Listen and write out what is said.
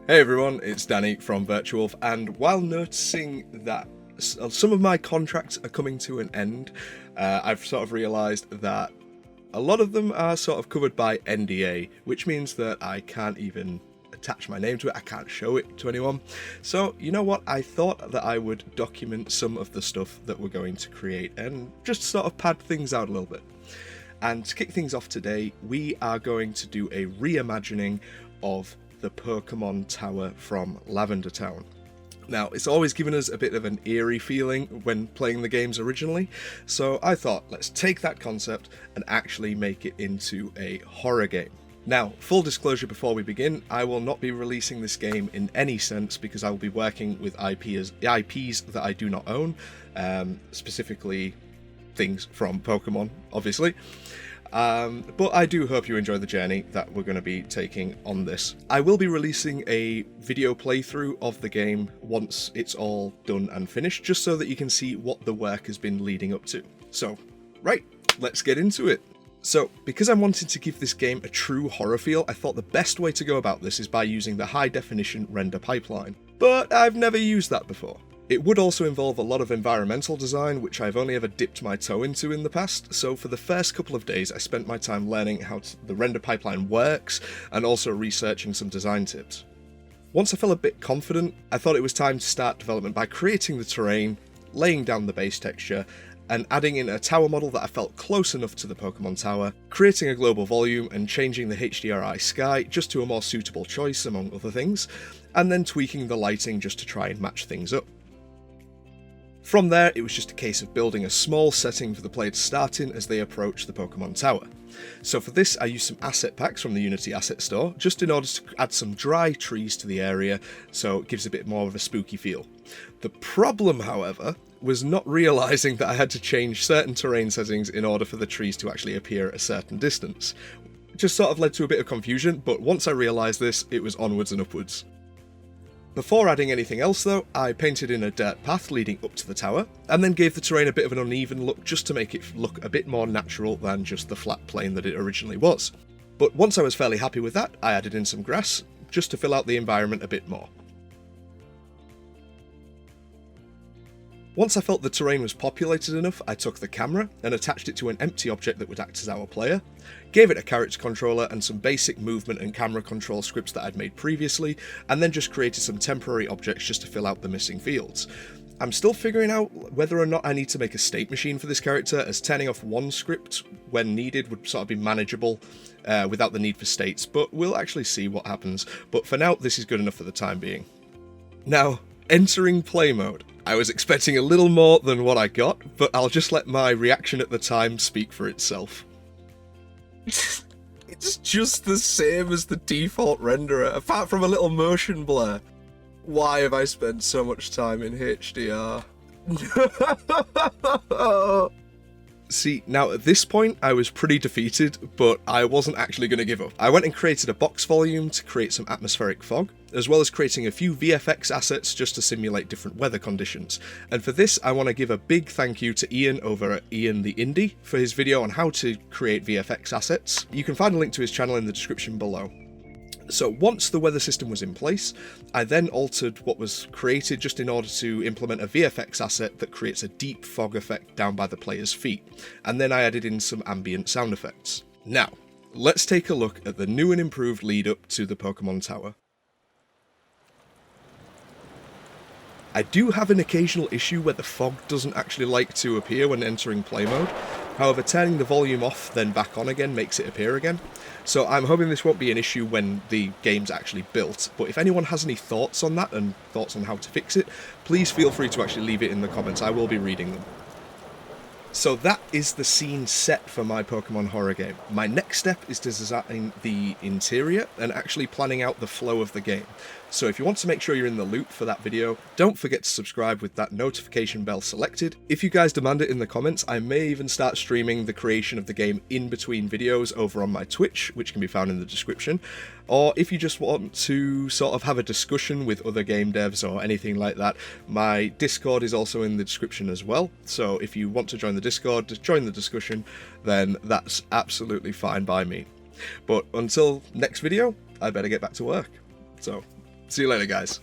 Hey everyone, it's Danny from Virtuwolf, and while noticing that some of my contracts are coming to an end, I've sort of realised that a lot of them are sort of covered by NDA, which means that I can't even attach my name to it, I can't show it to anyone. So, you know what, I thought that I would document some of the stuff that we're going to create and just sort of pad things out a little bit. And to kick things off today, we are going to do a reimagining of the Pokemon Tower from Lavender Town. Now, it's always given us a bit of an eerie feeling when playing the games originally, so I thought, let's take that concept and actually make it into a horror game. Now, full disclosure before we begin, I will not be releasing this game in any sense because I will be working with IPs that I do not own, specifically things from Pokemon, obviously. But I do hope you enjoy the journey that we're going to be taking on this. I will be releasing a video playthrough of the game once it's all done and finished, just so that you can see what the work has been leading up to. So, right, let's get into it. So, because I'm wanting to give this game a true horror feel, I thought the best way to go about this is by using the high definition render pipeline. But I've never used that before. It would also involve a lot of environmental design, which I've only ever dipped my toe into in the past, so for the first couple of days I spent my time learning how the render pipeline works and also researching some design tips. Once I felt a bit confident, I thought it was time to start development by creating the terrain, laying down the base texture, and adding in a tower model that I felt close enough to the Pokemon Tower, creating a global volume and changing the HDRI sky just to a more suitable choice among other things, and then tweaking the lighting just to try and match things up. From there, it was just a case of building a small setting for the player to start in as they approach the Pokemon Tower. So for this, I used some asset packs from the Unity Asset Store, just in order to add some dry trees to the area, so it gives a bit more of a spooky feel. The problem, however, was not realising that I had to change certain terrain settings in order for the trees to actually appear at a certain distance. It just sort of led to a bit of confusion, but once I realised this, it was onwards and upwards. Before adding anything else though, I painted in a dirt path leading up to the tower, and then gave the terrain a bit of an uneven look just to make it look a bit more natural than just the flat plane that it originally was. But once I was fairly happy with that, I added in some grass, just to fill out the environment a bit more. Once I felt the terrain was populated enough, I took the camera and attached it to an empty object that would act as our player, gave it a character controller and some basic movement and camera control scripts that I'd made previously, and then just created some temporary objects just to fill out the missing fields. I'm still figuring out whether or not I need to make a state machine for this character, as turning off one script when needed would sort of be manageable without the need for states, but we'll actually see what happens. But for now, this is good enough for the time being. Now, entering play mode. I was expecting a little more than what I got, but I'll just let my reaction at the time speak for itself. It's just the same as the default renderer, apart from a little motion blur. Why have I spent so much time in HDR? See, now at this point I was pretty defeated, but I wasn't actually going to give up. I went and created a box volume to create some atmospheric fog, as well as creating a few VFX assets just to simulate different weather conditions. And for this, I want to give a big thank you to Ian over at Ian the Indie for his video on how to create VFX assets. You can find a link to his channel in the description below. So once the weather system was in place, I then altered what was created just in order to implement a VFX asset that creates a deep fog effect down by the player's feet, and then I added in some ambient sound effects. Now, let's take a look at the new and improved lead up to the Pokemon Tower. I do have an occasional issue where the fog doesn't actually like to appear when entering play mode. However, turning the volume off then back on again makes it appear again. So I'm hoping this won't be an issue when the game's actually built, but if anyone has any thoughts on that and thoughts on how to fix it, please feel free to actually leave it in the comments. I will be reading them. So that is the scene set for my Pokemon horror game. My next step is to design the interior and actually planning out the flow of the game. So if you want to make sure you're in the loop for that video, don't forget to subscribe with that notification bell selected. If you guys demand it in the comments, I may even start streaming the creation of the game in between videos over on my Twitch, which can be found in the description. Or if you just want to sort of have a discussion with other game devs or anything like that, my Discord is also in the description as well. So if you want to join the Discord, just join the discussion, then that's absolutely fine by me. But until next video, I better get back to work. So, See you later, guys.